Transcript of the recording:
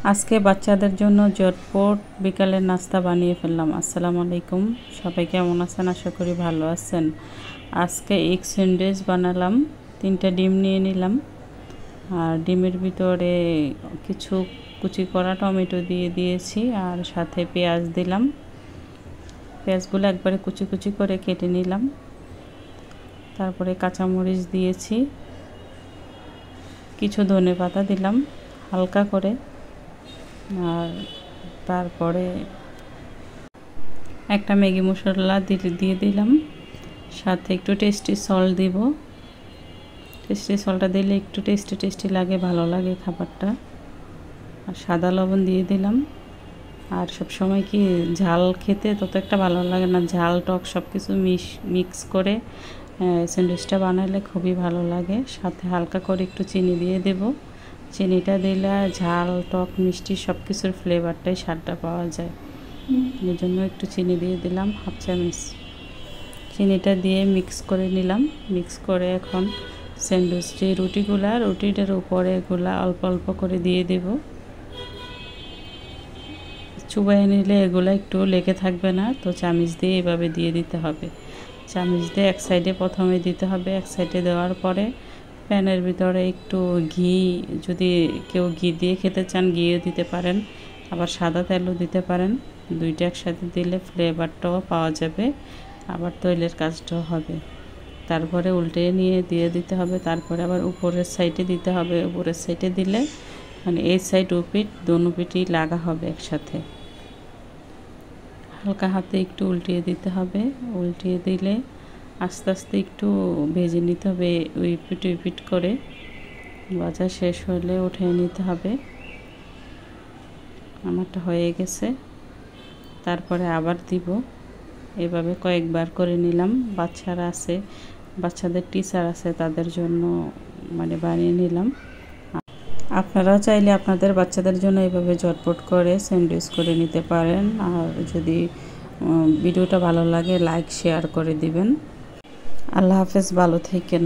আজকে বাচ্চাদের জন্য ঝটপট বিকালের নাস্তা বানিয়ে ফেললাম। আসসালামু আলাইকুম, সবাই কেমন আছেন? আশা করি ভালো আছেন। আজকে এগ স্যান্ডউইচ বানালাম। 3টা ডিম নিয়ে নিলাম, আর ডিমের ভিতরে কিছু কুচি করা টমেটো দিয়ে দিয়েছি, আর সাথে পেঁয়াজ দিলাম। পেঁয়াজগুলো একবারে কুচি কুচি করে কেটে নিলাম। তারপরে কাঁচামরিচ দিয়েছি, কিছু ধনেপাতা দিলাম হালকা করে, আর তারপরে একটা ম্যাগি মশলা দিয়ে দিলাম, সাথে একটু টেস্টি সল্ট দিব। টেস্টি সল্টটা দিলে একটু টেস্টি লাগে, ভালো লাগে খাবারটা। আর সাদা লবণ দিয়ে দিলাম। আর সব সময় কি ঝাল খেতে তত একটা ভালো লাগে না, ঝাল টক সব কিছু মিক্স করে স্যান্ডউইচটা বানালে খুবই ভালো লাগে। সাথে হালকা করে একটু চিনি দিয়ে দেব। চিনিটা দিলে ঝাল টক মিষ্টি সব কিছুর ফ্লেভারটাই স্বাদটা পাওয়া যায়, এই জন্য একটু চিনি দিয়ে দিলাম, হাফ চামচ। চিনিটা দিয়ে মিক্স করে নিলাম। মিক্স করে এখন স্যান্ডউইচ যে রুটিটার উপরে এগুলা অল্প অল্প করে দিয়ে দেব। চুবাই নিলে এগুলো একটু লেগে থাকবে না, তো চামচ দিয়ে এভাবে দিয়ে দিতে হবে। চামচ দিয়ে এক সাইডে প্রথমে দিতে হবে, এক সাইডে দেওয়ার পরে প্যানের ভিতরে একটু ঘি, যদি কেউ ঘি দিয়ে খেতে চান ঘিও দিতে পারেন, আবার সাদা তেলও দিতে পারেন। দুইটা একসাথে দিলে ফ্লেভারটাও পাওয়া যাবে, আবার তৈলের কাজটাও হবে। তারপরে উল্টে নিয়ে দিয়ে দিতে হবে। তারপরে আবার উপরের সাইডে দিতে হবে। উপরের সাইডে দিলে মানে এই সাইড ও পিঠ দোনো পিঠই লাগা হবে একসাথে। হালকা হাতে একটু উল্টিয়ে দিতে হবে। উল্টিয়ে দিলে আস্তে আস্তে একটু ভেজে নিতে হবে, ওই পিঠ করে। ভাজা শেষ হলে উঠিয়ে নিতে হবে। আমারটা হয়ে গেছে। তারপরে আবার দিব। এভাবে কয়েকবার করে নিলাম। বাচ্চারা আছে, বাচ্চাদের টিচার আছে, তাদের জন্য মানে বানিয়ে নিলাম। আপনারাও চাইলে আপনাদের বাচ্চাদের জন্য এভাবে ঝটপট করে স্যান্ডউইচ করে নিতে পারেন। আর যদি ভিডিওটা ভালো লাগে লাইক শেয়ার করে দিবেন। আল্লাহ হাফেজ, ভালো থাকেন।